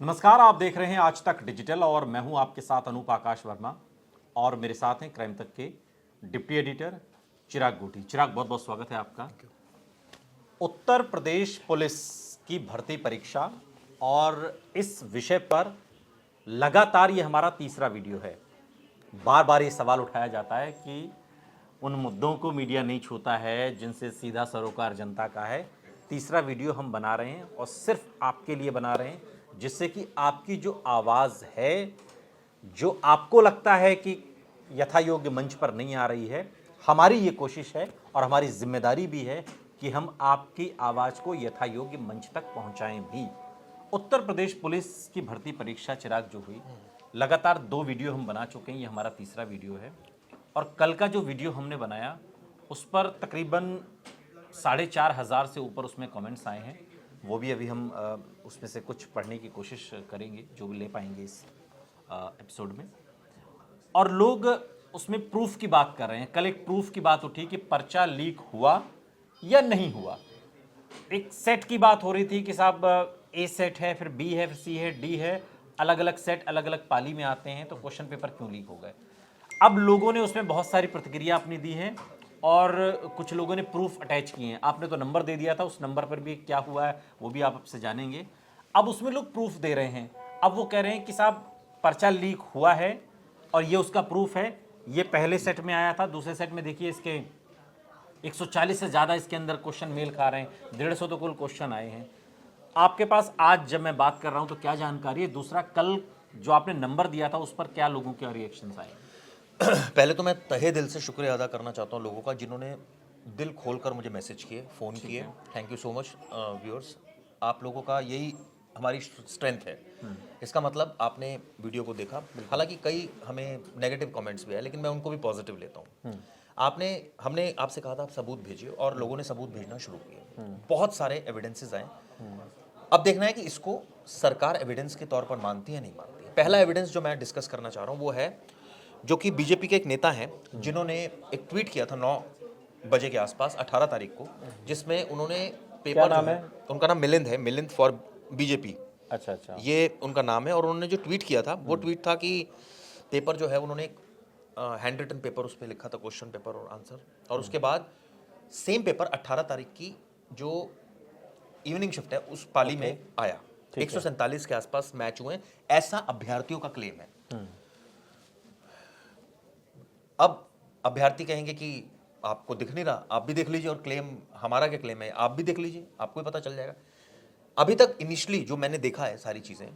नमस्कार, आप देख रहे हैं आज तक डिजिटल और मैं हूं आपके साथ अनूप आकाश वर्मा और मेरे साथ हैं क्राइम तक के डिप्टी एडिटर चिराग गोटी। चिराग, बहुत बहुत स्वागत है आपका। उत्तर प्रदेश पुलिस की भर्ती परीक्षा और इस विषय पर लगातार ये हमारा तीसरा वीडियो है। बार बार ये सवाल उठाया जाता है कि उन मुद्दों को मीडिया नहीं छूता है जिनसे सीधा सरोकार जनता का है। तीसरा वीडियो हम बना रहे हैं और सिर्फ आपके लिए बना रहे हैं, जिससे कि आपकी जो आवाज़ है, जो आपको लगता है कि यथायोग्य मंच पर नहीं आ रही है, हमारी ये कोशिश है और हमारी जिम्मेदारी भी है कि हम आपकी आवाज़ को यथायोग्य मंच तक पहुंचाएं भी। उत्तर प्रदेश पुलिस की भर्ती परीक्षा चिराग जो हुई, लगातार 2 वीडियो हम बना चुके हैं, ये हमारा तीसरा वीडियो है। और कल का जो वीडियो हमने बनाया उस पर तकरीबन 4,500 से ऊपर उसमें कमेंट्स आए हैं। वो भी अभी हम उसमें से कुछ पढ़ने की कोशिश करेंगे, जो भी ले पाएंगे इस एपिसोड में। और लोग उसमें प्रूफ की बात कर रहे हैं। कल एक प्रूफ की बात उठी कि पर्चा लीक हुआ या नहीं हुआ। एक सेट की बात हो रही थी कि साहब ए सेट है, फिर बी है, फिर सी है, डी है, अलग अलग सेट अलग अलग पाली में आते हैं, तो क्वेश्चन पेपर क्यों लीक हो गए। अब लोगों ने उसमें बहुत सारी प्रतिक्रिया अपनी दी है और कुछ लोगों ने प्रूफ अटैच किए हैं। आपने तो नंबर दे दिया था, उस नंबर पर भी क्या हुआ है वो भी आप आपसे जानेंगे। अब उसमें लोग प्रूफ दे रहे हैं। अब वो कह रहे हैं कि साहब पर्चा लीक हुआ है और ये उसका प्रूफ है। ये पहले सेट में आया था, दूसरे सेट में देखिए इसके 140 से ज़्यादा इसके अंदर क्वेश्चन मेल खा रहे हैं, 150 तो कुल क्वेश्चन आए हैं। आपके पास आज जब मैं बात कर रहा हूं तो क्या जानकारी है? दूसरा, कल जो आपने नंबर दिया था उस पर क्या लोगों के रिएक्शंस आए? पहले तो मैं तहे दिल से शुक्रिया अदा करना चाहता हूँ लोगों का जिन्होंने दिल खोलकर मुझे मैसेज किए, फ़ोन किए। Thank you so much viewers. आप लोगों का यही हमारी स्ट्रेंथ है। इसका मतलब आपने वीडियो को देखा। हालांकि कई हमें नेगेटिव कमेंट्स भी आए, लेकिन मैं उनको भी पॉजिटिव लेता हूँ। हमने आपसे कहा था आप सबूत भेजिए और लोगों ने सबूत भेजना शुरू किए। बहुत सारे एविडेंसेस आए। अब देखना है कि इसको सरकार एविडेंस के तौर पर मानती है नहीं मानती है। पहला एविडेंस जो मैं डिस्कस करना चाह रहा हूँ वो है जो कि बीजेपी के एक नेता हैं जिन्होंने एक ट्वीट किया था 9 बजे के आसपास 18 तारीख को, जिसमें उन्होंने पेपर नाम जो है, उनका नाम मिलिंद है, मिलिंद फॉर बीजेपी, अच्छा। ये उनका नाम है। और उन्होंने जो ट्वीट किया था वो ट्वीट था कि पेपर जो है उन्होंने हैंड रिटन पेपर उस पर लिखा था, क्वेश्चन पेपर और आंसर। और उसके बाद सेम पेपर 18 तारीख की जो इवनिंग शिफ्ट है उस पाली में आया। 147 के आसपास मैच हुए, ऐसा अभ्यर्थियों का क्लेम है। अब अभ्यर्थी कहेंगे कि आपको दिख नहीं रहा, आप भी देख लीजिए, और क्लेम हमारा क्या क्लेम है, आप भी देख लीजिए, आपको भी पता चल जाएगा। अभी तक इनिशियली जो मैंने देखा है सारी चीजें,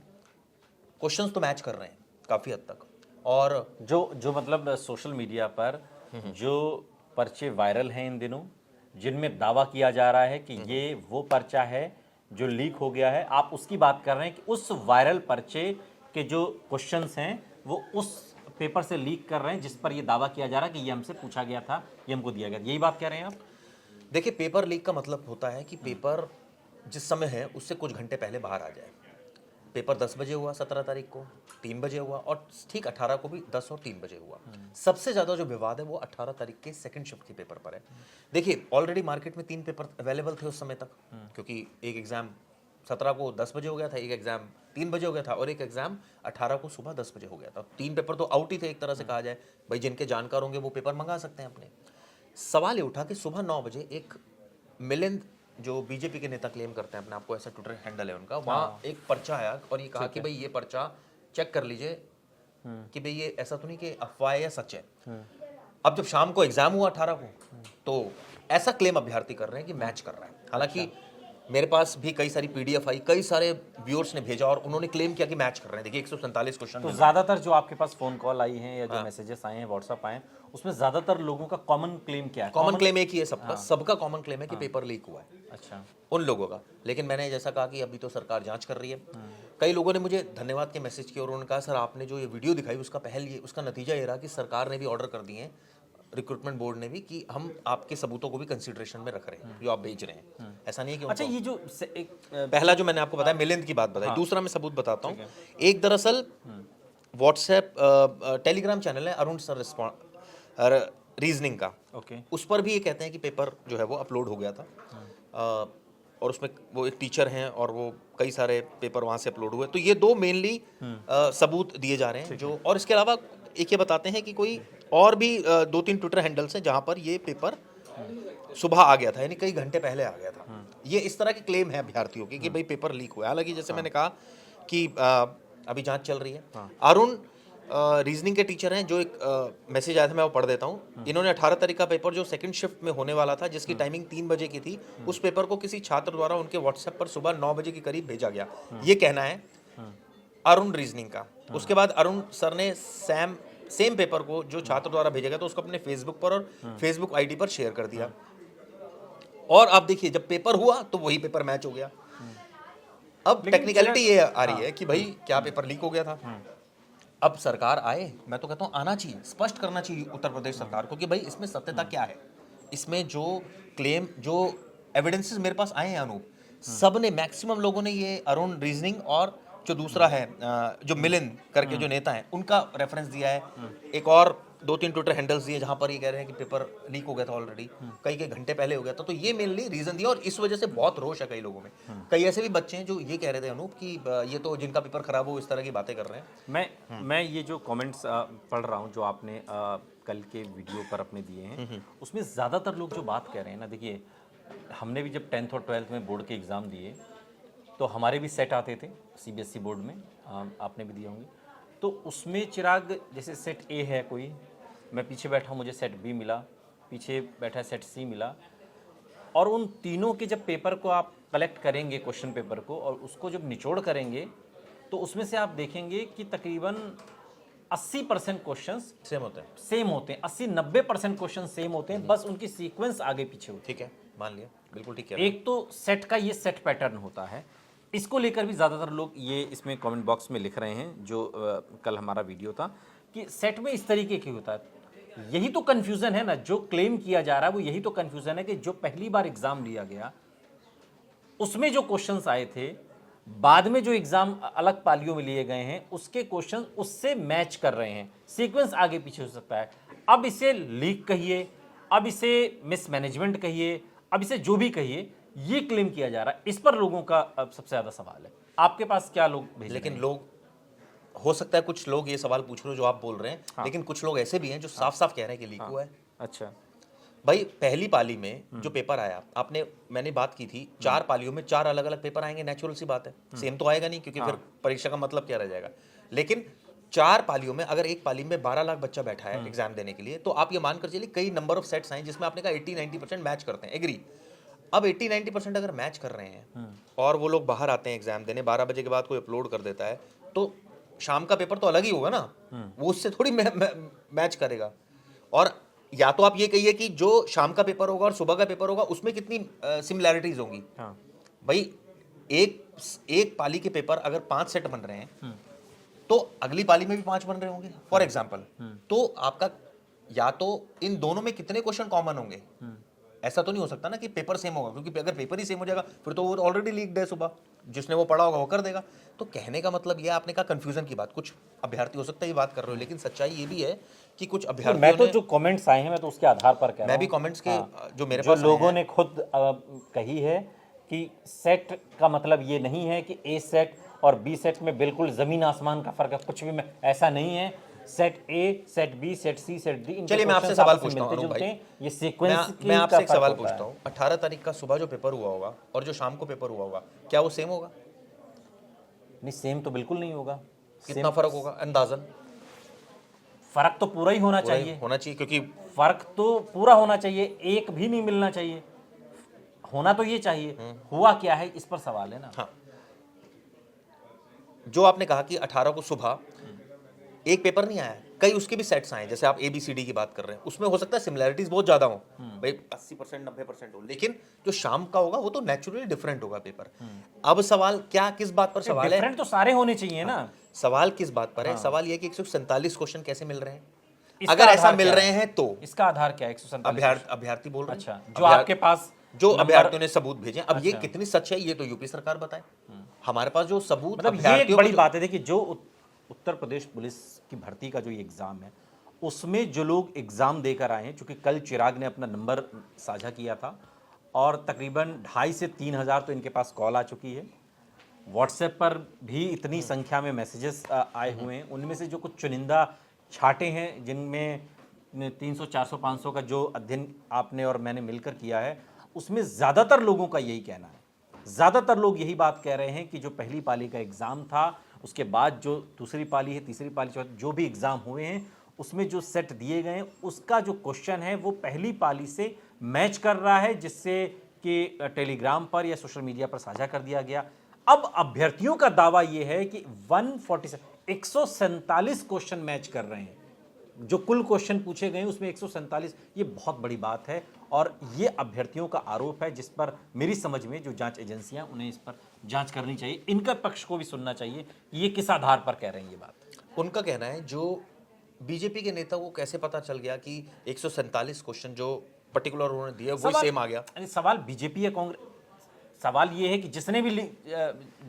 क्वेश्चंस तो मैच कर रहे हैं काफी हद तक। और जो मतलब सोशल मीडिया पर जो पर्चे वायरल हैं इन दिनों, जिनमें दावा किया जा रहा है कि ये वो पर्चा है जो लीक हो गया है, आप उसकी बात कर रहे हैं कि उस वायरल पर्चे के जो क्वेश्चंस हैं वो उस पेपर से लीक कर रहे हैं जिस पर ये दावा किया जा रहा है कि ये हमसे पूछा गया था, ये हमको दिया गया। यही बात कह रहे हैं आप? देखिए, पेपर लीक का मतलब होता है कि पेपर जिस समय है उससे कुछ घंटे पहले बाहर आ जाए। पेपर 10 बजे हुआ 17 तारीख को, 3 बजे हुआ, और ठीक 18 को भी 10 और 3 बजे हुआ। सबसे ज़्यादा जो विवाद है वो 18 तारीख के सेकंड शिफ्ट के पेपर पर है। देखिए, ऑलरेडी मार्केट में 3 पेपर अवेलेबल थे उस समय तक, क्योंकि एक एग्ज़ाम 17 को 10 बजे हो गया था, एक एग्ज़ाम 3 बजे हो गया था और एक एग्ज़ाम 18 को सुबह 10 बजे हो गया था। 3 पेपर तो आउट ही थे एक तरह से कहा जाए। भाई जिनके जानकार होंगे वो पेपर मंगा सकते हैं अपने। सवाल ये उठा कि सुबह 9 बजे एक मिलिंद, जो बीजेपी के नेता क्लेम करते हैं अपने आपको, ऐसा ट्विटर हैंडल है उनका, वहाँ एक पर्चा आया और ये कहा कि भाई ये पर्चा चेक कर लीजिए कि भाई ये ऐसा तो नहीं कि अफवाह है या सच है। अब जब शाम को एग्जाम हुआ 18 को, तो ऐसा क्लेम अभ्यर्थी कर रहे हैं कि मैच कर रहा है। हालांकि मेरे पास भी कई सारी पीडीएफ आई, कई सारे व्यूअर्स ने भेजा और उन्होंने क्लेम किया कि मैच कर रहे हैं। देखिए 147 क्वेश्चन। तो ज़्यादातर जो आपके पास फ़ोन कॉल आई हैं या जो मैसेजेस आए हैं, व्हाट्सअप आए हैं, उसमें ज़्यादातर लोगों का कॉमन क्लेम क्या है? कॉमन क्लेम एक ही है सबका। सबका कॉमन क्लेम है कि पेपर लीक हुआ है। अच्छा। उन लोगों का। लेकिन मैंने जैसा कहा कि अभी तो सरकार जांच कर रही है। कई लोगों ने मुझे धन्यवाद के मैसेज किए और उन्होंने कहा सर आपने जो ये वीडियो दिखाई उसका नतीजा ये रहा कि सरकार ने भी ऑर्डर कर दिए हैं, रिक्रूटमेंट बोर्ड ने भी, कि हम आपके सबूतों को भी कंसीडरेशन में रख रहे हैं जो आप भेज रहे हैं। ऐसा नहीं है कि अच्छा, ये जो एक पहला जो मैंने आपको बताया मिलिंद की बात बताई। दूसरा मैं सबूत बताता हूँ। एक दरअसल व्हाट्सएप टेलीग्राम चैनल है अरुण सर रीजनिंग का, ओके, उस पर भी ये कहते हैं कि पेपर जो है वो अपलोड हो गया था। और उसमें वो एक टीचर हैं और वो कई सारे पेपर वहाँ से अपलोड हुए। तो ये दो मेनली सबूत दिए जा रहे हैं जो, और इसके अलावा एक ये बताते हैं कि कोई और भी 2-3 ट्विटर हैंडल्स हैं जहाँ पर ये पेपर सुबह आ गया था, यानी कई घंटे पहले आ गया था। ये इस तरह के क्लेम है अभ्यर्थियों की कि भाई पेपर लीक हुआ है। हालांकि जैसे मैंने कहा कि अभी जांच चल रही है। अरुण रीजनिंग के टीचर हैं, जो एक मैसेज आया था मैं वो पढ़ देता हूँ। इन्होंने 18 तारीख का पेपर जो सेकंड शिफ्ट में होने वाला था, जिसकी टाइमिंग 3 बजे की थी, उस पेपर को किसी छात्र द्वारा उनके व्हाट्सएप पर सुबह 9 बजे के करीब भेजा गया। ये कहना है अरुण रीजनिंग का। उसके बाद अरुण सर ने सेम पेपर को जो छात्र द्वारा भेजा गया तो उसको अपने फेसबुक पर और फेसबुक आईडी पर शेयर कर दिया। और अब देखिए जब पेपर हुआ तो वही पेपर मैच हो गया। अब टेक्निकलिटी ये आ रही है कि भाई क्या पेपर लीक हो गया था। अब सरकार आए, मैं तो कहता हूँ आना चाहिए, स्पष्ट करना चाहिए उत्तर प्रदेश सरकार को कि भाई इसमें सत्यता क्या है। इसमें जो क्लेम, जो एविडेंसेस मेरे पास आए हैं अनूप, सब ने, मैक्सिमम लोगों ने ये अरुण रीजनिंग और जो दूसरा है जो मिलिंद करके जो नेता है उनका रेफरेंस दिया है। एक और 2-3 ट्विटर हैंडल्स दिए जहां पर ये कह रहे हैं कि पेपर लीक हो गया था ऑलरेडी, कई के घंटे पहले हो गया था। तो ये मेनली रीजन दिया और इस वजह से बहुत रोष है कई लोगों में। कई ऐसे भी बच्चे हैं जो ये कह रहे थे अनूप कि ये तो जिनका पेपर खराब हो इस तरह की बातें कर रहे हैं। मैं ये जो कमेंट्स पढ़ रहा हूँ जो आपने कल के वीडियो पर अपने दिए हैं, उसमें ज़्यादातर लोग जो बात कह रहे हैं ना, देखिए हमने भी जब 10th और 12th में बोर्ड के एग्ज़ाम दिए तो हमारे भी सेट आते थे सीबीएसई बोर्ड में, आपने भी दिए होंगे। तो उसमें चिराग जैसे सेट ए है कोई, मैं पीछे बैठा मुझे सेट बी मिला, पीछे बैठा सेट सी मिला, और उन तीनों के जब पेपर को आप कलेक्ट करेंगे, क्वेश्चन पेपर को, और उसको जब निचोड़ करेंगे तो उसमें से आप देखेंगे कि तकरीबन 80% क्वेश्चंस सेम होते हैं, 80-90% क्वेश्चन सेम होते हैं, बस उनकी सीक्वेंस आगे पीछे होती है। ठीक है, मान लिया, बिल्कुल ठीक है। एक तो सेट का ये सेट पैटर्न होता है, इसको लेकर भी ज़्यादातर लोग ये इसमें कमेंट बॉक्स में लिख रहे हैं जो कल हमारा वीडियो था कि सेट में इस तरीके की होता है। यही तो कन्फ्यूज़न है ना, जो क्लेम किया जा रहा है वो यही तो कन्फ्यूज़न है कि जो पहली बार एग्ज़ाम लिया गया उसमें जो क्वेश्चंस आए थे, बाद में जो एग्ज़ाम अलग पालियों में लिए गए हैं उसके क्वेश्चन उससे मैच कर रहे हैं, सीक्वेंस आगे पीछे हो सकता है। अब इसे लीक कहिए, अब इसे मिसमैनेजमेंट कहिए, अब इसे जो भी कहिए, ये क्लेम किया जा रहा है। इस पर लोगों का अब सबसे ज़्यादा सवाल है। आपके पास क्या लोग भेज रहे हैं? लेकिन लोग, हो सकता है कुछ लोग ये सवाल पूछ रहे हो जो आप बोल रहे हैं, लेकिन कुछ लोग ऐसे भी हैं जो साफ साफ कह रहे हैं कि लीक हुआ है। अच्छा भाई पहली पाली में जो पेपर आया, मैंने बात की थी, 4 पालियों में 4 अलग अलग पेपर आएंगे, नेचुरल सी बात है। सेम तो आएगा नहीं, क्योंकि फिर परीक्षा का मतलब क्या रह जाएगा। लेकिन 4 पालियों में अगर एक पाली में 12 लाख बच्चा बैठा है एग्जाम देने के लिए, तो आप ये मानकर चलिए कई नंबर ऑफ सेट्स आए जिसमें आपने कहा 80-90% मैच करते हैं, एग्री। अब 80-90% अगर मैच कर रहे हैं और वो लोग बाहर आते हैं एग्जाम देने, 12 बजे के बाद कोई अपलोड कर देता है, तो शाम का पेपर तो अलग ही होगा ना, वो उससे थोड़ी मैच करेगा। और या तो आप ये कहिए कि जो शाम का पेपर होगा और सुबह का पेपर होगा उसमें कितनी सिमिलैरिटीज होंगी। भाई एक पाली के पेपर अगर 5 सेट बन रहे हैं तो अगली पाली में भी 5 बन रहे होंगे फॉर एग्जाम्पल। तो आपका या तो इन दोनों में कितने क्वेश्चन कॉमन होंगे, ऐसा तो नहीं हो सकता ना कि पेपर सेम होगा, क्योंकि अगर पेपर ही सेम हो जाएगा फिर तो वो ऑलरेडी लीक्ड है, सुबह जिसने वो पढ़ा होगा वो कर देगा। तो कहने का मतलब ये, आपने कहा कंफ्यूजन की बात, कुछ अभ्यर्थी हो सकता है ये बात कर रहे हो, लेकिन सच्चाई ये भी है कि कुछ अभ्यर्थी, मैं तो जो कमेंट्स आए हैं मैं तो उसके आधार पर कह रहा हूं, मैं भी कमेंट्स के जो मेरे जो पास लोगों ने खुद कही है कि सेट का मतलब ये नहीं है कि ए सेट और बी सेट में बिल्कुल जमीन आसमान का फर्क है, कुछ भी ऐसा नहीं है। Set A, set B, set C, set D, चलिए मैं आपसे सवाल पूछता हूँ, ये सीक्वेंस मैं आपसे एक सवाल पूछता हूँ, 18 तारीख का सुबह जो पेपर हुआ होगा और जो शाम को पेपर हुआ होगा, क्या वो सेम होगा? नहीं, सेम तो बिल्कुल नहीं होगा। कितना फर्क होगा अंदाजन? फर्क तो पूरा ही होना चाहिए, क्योंकि फर्क तो पूरा होना चाहिए, एक भी नहीं मिलना चाहिए, होना तो ये चाहिए। हुआ क्या है इस पर सवाल है ना। हाँ, जो आपने कहा कि 18 को सुबह एक पेपर नहीं आया, कई उसके भी सेट्स आए, जैसे आप ABCD की बात कर रहे हैं, उसमें हो सकता है सिमिलैरिटीज बहुत ज्यादा हो, भाई 80% 90% हो, लेकिन जो शाम का होगा वो तो नेचुरली डिफरेंट होगा पेपर। अब सवाल क्या, किस बात पर सवाल है? डिफरेंट तो सारे होने चाहिए ना। सवाल किस बात पर है? सवाल ये कि 147 क्वेश्चन कैसे मिल रहे हैं? अगर ऐसा मिल रहे हैं तो इसका आधार क्या है? 147 अभ्यर्थी बोल रहे हैं। अच्छा, जो आपके पास जो अभ्यर्थियों ने सबूत भेजे, अब ये कितनी सच है ये तो यूपी सरकार बताए। हमारे पास जो सबूत, मतलब ये एक बड़ी बात है। देखिए, जो उत्तर प्रदेश पुलिस की भर्ती का जो ये एग्जाम है उसमें जो लोग एग्जाम देकर आए हैं, चूंकि कल चिराग ने अपना नंबर साझा किया था और तकरीबन 2,500 से 3,000 तो इनके पास कॉल आ चुकी है। व्हाट्सएप पर भी इतनी संख्या में मैसेजेस आए हुए हैं। उनमें से जो कुछ चुनिंदा छाटे हैं जिनमें 300, 400, 500 का जो अध्ययन आपने और मैंने मिलकर किया है, उसमें ज़्यादातर लोगों का यही कहना है। ज़्यादातर लोग यही बात कह रहे हैं कि जो पहली पाली का एग्ज़ाम था, उसके बाद जो दूसरी पाली है, तीसरी पाली, चौथी, जो भी एग्ज़ाम हुए हैं, उसमें जो सेट दिए गए हैं, उसका जो क्वेश्चन है वो पहली पाली से मैच कर रहा है, जिससे कि टेलीग्राम पर या सोशल मीडिया पर साझा कर दिया गया। अब अभ्यर्थियों का दावा यह है कि 147 क्वेश्चन मैच कर रहे हैं। जो कुल क्वेश्चन पूछे गए उसमें 147, ये बहुत बड़ी बात है और ये अभ्यर्थियों का आरोप है, जिस पर मेरी समझ में जो जांच एजेंसियां, उन्हें इस पर जांच करनी चाहिए। इनका पक्ष को भी सुनना चाहिए कि ये किस आधार पर कह रहे हैं ये बात। उनका कहना है जो बीजेपी के नेता को कैसे पता चल गया कि 147 क्वेश्चन जो पर्टिकुलर उन्होंने दिए वही सेम आ गया। सवाल बीजेपी या कांग्रेस, सवाल ये है कि जिसने भी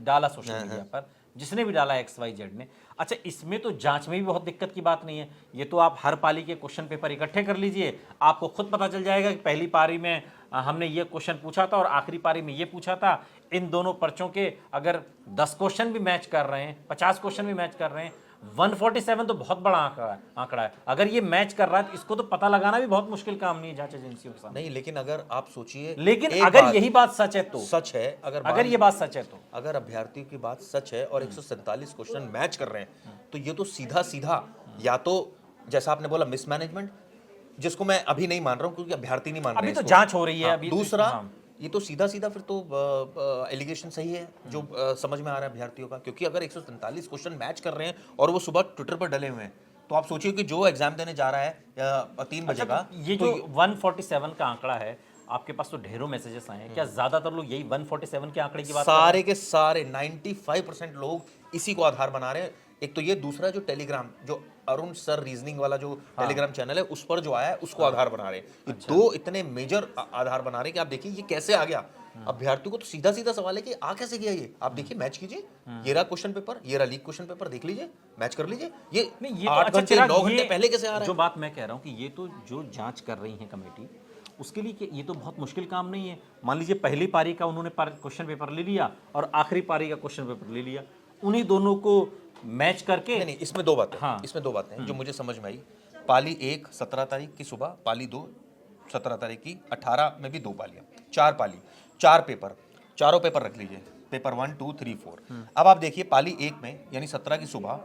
डाला सोशल मीडिया पर, जिसने भी डाला XYZ ने, अच्छा इसमें तो जांच में भी बहुत दिक्कत की बात नहीं है। ये तो आप हर पाली के क्वेश्चन पेपर इकट्ठे कर लीजिए, आपको खुद पता चल जाएगा कि पहली पारी में हमने ये क्वेश्चन पूछा था और आखिरी पारी में ये पूछा था। इन दोनों पर्चों के अगर 10 क्वेश्चन भी मैच कर रहे हैं, 50 क्वेश्चन भी मैच कर रहे हैं, 147 तो बहुत बड़ा आंकड़ा है। अगर ये मैच कर रहा है तो इसको तो पता लगाना भी बहुत मुश्किल काम नहीं है जांच एजेंसियों के सामने। नहीं, लेकिन अगर आप सोचिए, लेकिन अगर यही बात सच है तो, सच है, अगर ये बात सच है तो, अगर अभ्यर्थियों की बात सच है और 147 क्वेश्चन मैच कर रहे हैं, तो ये तो सीधा सीधा या तो जैसा आपने बोला मिसमैनेजमेंट, जिसको मैं अभी नहीं मान रहा हूं क्योंकि अभ्यर्थी नहीं मान रहे अभी हैं तो इसको। जांच हो रही है। अभी दूसरा, ये तो सीधा सीधा फिर तो एलिगेशन सही है जो समझ में आ रहा है अभ्यर्थियों का, क्योंकि अगर 147 क्वेश्चन मैच कर रहे हैं और वो सुबह ट्विटर पर डले हुए हैं, तो आप सोचिए कि जो एग्जाम देने जा रहा है 3 बजे का, ये जो 147 का आंकड़ा है, आपके पास तो ढेरों मैसेजेस आए हैं, क्या ज्यादातर लोग यही 147 के आंकड़े की बात सारे के सारे 95% लोग इसी को आधार बना रहे हैं। एक तो ये, दूसरा जो टेलीग्राम, जो अरुण सर रीजनिंग वाला जो टेलीग्राम चैनल है उस पर जो आया है उसको आधार बना रहे हैं। ये दो इतने मेजर आधार बना रहे हैं कि आप देखिए ये कैसे आ गया। अभ्यर्थियों को तो सीधा सीधा सवाल है कि आ कैसे गया ये। आप देखिए, मैच कीजिए, ये रहा क्वेश्चन पेपर, ये रहा लीक क्वेश्चन पेपर, देख लीजिए, मैच कर लीजिए। ये नहीं, ये 8 तो घंटे 9 घंटे पहले कैसे आ रहा है। जो बात मैं कह रहा हूँ कि ये तो जो जांच कर रही है कमेटी, उसके लिए ये तो बहुत मुश्किल काम नहीं है। मान लीजिए पहली पारी का उन्होंने क्वेश्चन पेपर ले लिया और आखिरी पारी का क्वेश्चन पेपर ले लिया, उन्हीं दोनों को मैच करके। नहीं, इसमें दो बातें, हाँ। इसमें दो बातें जो मुझे समझ में आई। पाली 1 17 तारीख की सुबह, पाली 2 17 तारीख की, 18 में भी 2 पालियां, 4 पाली, 4 पेपर, चारों पेपर रख लीजिए, पेपर 1 2 3 4। अब आप देखिए पाली 1 में यानी 17 की सुबह,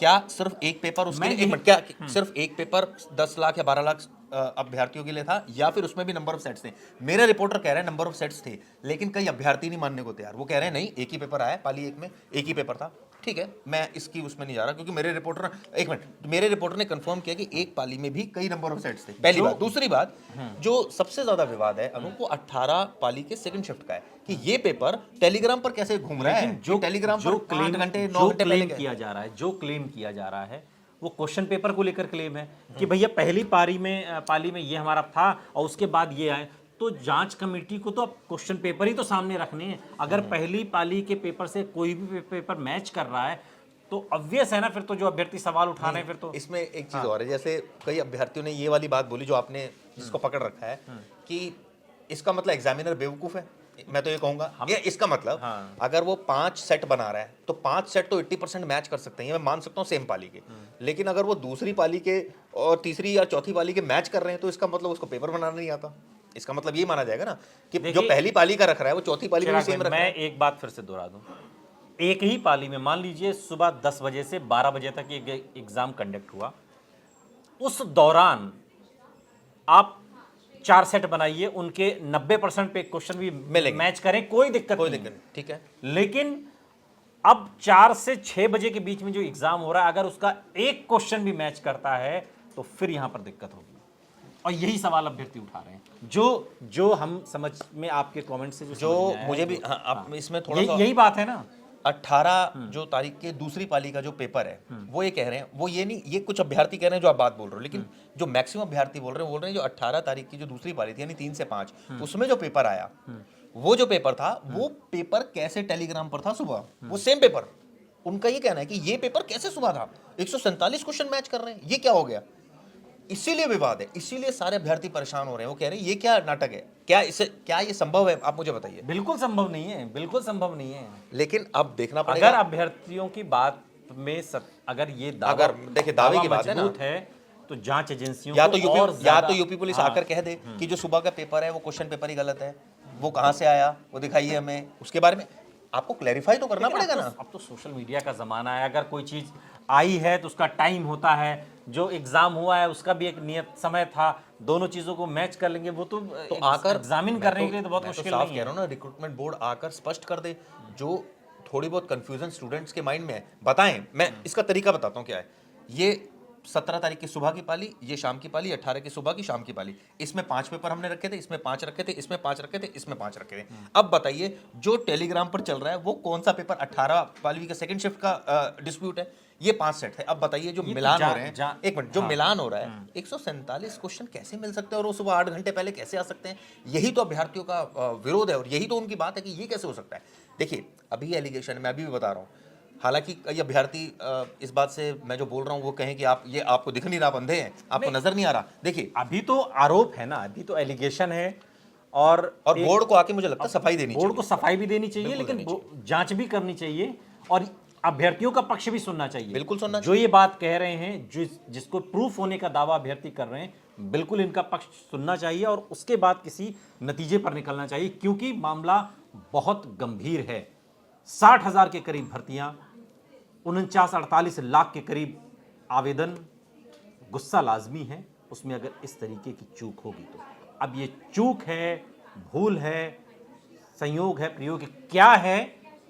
क्या सिर्फ एक पेपर उसके लिए, एक मिनट, क्या सिर्फ एक पेपर 10 लाख या 12 लाख अभ्यर्थियों के लिए था, या फिर उसमें भी नंबर ऑफ सेट्स थे? मेरे रिपोर्टर कह रहे हैं नंबर ऑफ सेट्स थे, लेकिन कई अभ्यर्थी नहीं मानने को तैयार। वो कह रहे हैं नहीं, एक ही पेपर आया पाली 1 में, एक ही पेपर था। ठीक है, मैं इसकी उसमें नहीं जा रहा क्योंकि मेरे रिपोर्टर, एक मिनट, मेरे रिपोर्टर ने कंफर्म किया कि एक पाली में भी कई नंबर ऑफ सेट्स थे, पहली बात। दूसरी बात, जो सबसे ज्यादा विवाद है अनु, वो 18 पाली के सेकंड शिफ्ट का है कि ये पेपर टेलीग्राम पर कैसे घूम रहा है। जो टेलीग्राम जो पर 8 घंटे 9 जो घंटे पहले क्लेम किया जा रहा है, जो क्लेम किया जा रहा है वो क्वेश्चन पेपर को लेकर क्लेम है कि भैया पहली पाली में ये हमारा था और उसके बाद ये आए। तो जांच कमेटी को तो अब क्वेश्चन पेपर ही तो सामने रखने हैं। अगर पहली पाली के पेपर से कोई भी पेपर मैच कर रहा है तो ऑब्वियस है ना, फिर तो जो अभ्यर्थी सवाल उठा रहे हैं, फिर तो इसमें एक चीज और है। जैसे कई अभ्यर्थियों ने ये वाली बात बोली जो आपने जिसको पकड़ रखा है कि इसका मतलब एग्जामिनर बेवकूफ है। मैं तो ये कहूंगा, ये इसका मतलब अगर वो 5 सेट बना रहा है तो 5 सेट तो 80% मैच कर सकते हैं, मैं मान सकता हूँ सेम पाली के। लेकिन अगर वो दूसरी पाली के और तीसरी या चौथी पाली के मैच कर रहे हैं तो इसका मतलब उसको पेपर बनाना नहीं आता। इसका मतलब ये माना जाएगा ना कि जो पहली पाली का रख रहा है वो चौथी पाली में सेम रख रहा है। मैं एक बात फिर से दोहरा दूं, एक ही पाली में मान लीजिए सुबह 10 बजे से 12 बजे तक एक एग्जाम कंडक्ट हुआ, उस दौरान आप 4 सेट बनाइए, उनके 90% पे क्वेश्चन भी मैच करें, कोई दिक्कत नहीं, ठीक है। लेकिन अब 4 से 6 बजे के बीच में जो एग्जाम हो रहा है, अगर उसका एक क्वेश्चन भी मैच करता है तो फिर यहां पर दिक्कत होगी। और यही सवाल अभ्यर्थी उठा रहे हैं, जो हम समझ में आपके कमेंट से जो मुझे भी आप इसमें थोड़ा यही बात है ना। 18 जो तारीख के दूसरी पाली का जो पेपर है वो ये कह रहे हैं, वो ये नहीं, ये कुछ अभ्यर्थी कह रहे हैं जो आप बात बोल रहे हो, लेकिन जो मैक्सिमम अभ्यर्थी बोल रहे हैं जो 18 तारीख की जो दूसरी पाली थी यानी 3 से 5, उसमें जो पेपर आया, वो जो पेपर था वो पेपर कैसे टेलीग्राम पर था सुबह, वो सेम पेपर। उनका ये कहना है कि ये पेपर कैसे सुबह था, 147 क्वेश्चन मैच कर रहे हैं, ये क्या हो गया। इसीलिए विवाद है, इसीलिए सारे अभ्यर्थी परेशान हो रहे हैं। वो कह रहे हैं ये क्या नाटक है, क्या ये संभव है? आप मुझे बताइए। बिल्कुल संभव नहीं है, बिल्कुल संभव नहीं है। लेकिन अब देखना पड़ेगा। अगर अभ्यर्थियों की बात में अगर ये दावा, अगर देखिए दावे की बात है ना, मजबूत है तो जांच एजेंसियों या को तो और यूपी ज्यादा- यूपी पुलिस हाँ, आकर कह दे कि जो सुबह का पेपर है वो क्वेश्चन पेपर ही गलत है, वो कहाँ से आया वो दिखाइए हमें, उसके बारे में आपको क्लैरिफाई तो करना लेकिन पड़ेगा अब ना। अब तो सोशल मीडिया का जमाना है। अगर कोई चीज आई है तो उसका टाइम होता है, जो एग्जाम हुआ है उसका भी एक नियत समय था, दोनों चीजों को मैच कर लेंगे। वो तो आकर एग्जामिन करने के लिए तो बहुत मुश्किल साफ नहीं कह है। रहा हूँ ना, रिक्रूटमेंट बोर्ड आकर स्पष्ट कर दे, जो थोड़ी बहुत कंफ्यूजन स्टूडेंट्स के माइंड में है बताएं। मैं इसका तरीका बताता हूँ क्या है। ये 17 तारीख की सुबह की पाली, ये शाम की पाली, 18 की सुबह की, शाम की पाली। इसमें 5 पेपर हमने रखे थे, इसमें 5 रखे थे, इसमें 5 रखे थे, इसमें 5 रखे थे। अब बताइए जो टेलीग्राम पर चल रहा है वो कौन सा पेपर 18 पाली का सेकंड शिफ्ट का डिस्प्यूट है? ये 5 सेट है। अब बताइए जो ये तो मिलान हो रहे हैं, एक मिनट, जो हाँ। मिलान हो रहा है 147 क्वेश्चन कैसे मिल सकते हैं और वो सुबह 8 घंटे पहले कैसे आ सकते हैं? यही तो अभ्यर्थियों का विरोध है और यही तो उनकी बात है कि ये कैसे हो सकता है। देखिए अभी एलिगेशन मैं अभी भी बता रहा हूँ, हालांकि कई अभ्यर्थी इस बात से मैं जो बोल रहा हूँ वो कहें कि आप ये आपको दिख नहीं रहा, आप अंधे हैं, आपको नजर नहीं आ रहा। देखिए अभी तो आरोप है ना, अभी तो एलिगेशन है और बोर्ड को आके मुझे लगता है सफाई देनी बोर्ड चाहिए। को सफाई भी देनी चाहिए, बिल्कुल लेकिन जांच भी करनी चाहिए और अभ्यर्थियों का पक्ष भी सुनना चाहिए। बिल्कुल सुनना जो ये बात कह रहे हैं, जिसको प्रूफ होने का दावा अभ्यर्थी कर रहे हैं, बिल्कुल इनका पक्ष सुनना चाहिए और उसके बाद किसी नतीजे पर निकलना चाहिए, क्योंकि मामला बहुत गंभीर है। 60,000 के करीब भर्तियां, 49-48 लाख के करीब आवेदन, गुस्सा लाजमी है उसमें अगर इस तरीके की चूक होगी तो। अब ये चूक है, भूल है, संयोग है, प्रयोग है, क्या है,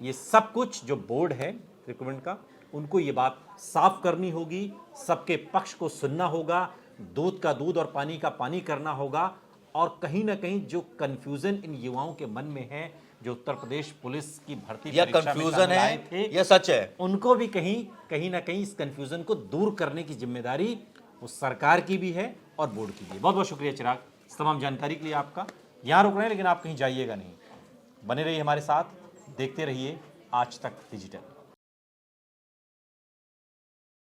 ये सब कुछ जो बोर्ड है रिक्रूटमेंट का, उनको ये बात साफ करनी होगी, सबके पक्ष को सुनना होगा, दूध का दूध और पानी का पानी करना होगा। और कहीं ना कहीं जो कंफ्यूजन इन युवाओं के मन में है, जो उत्तर प्रदेश पुलिस की भर्ती या परीक्षा में कंफ्यूजन शामिल आए है थे, या सच है, उनको भी कहीं ना कहीं इस कंफ्यूजन को दूर करने की जिम्मेदारी वो सरकार की भी है और बोर्ड की भी है। बहुत बहुत शुक्रिया चिराग, इस तमाम जानकारी के लिए आपका। यहाँ रुक रहे हैं लेकिन आप कहीं जाइएगा नहीं, बने रहिए हमारे साथ, देखते रहिए आज तक डिजिटल।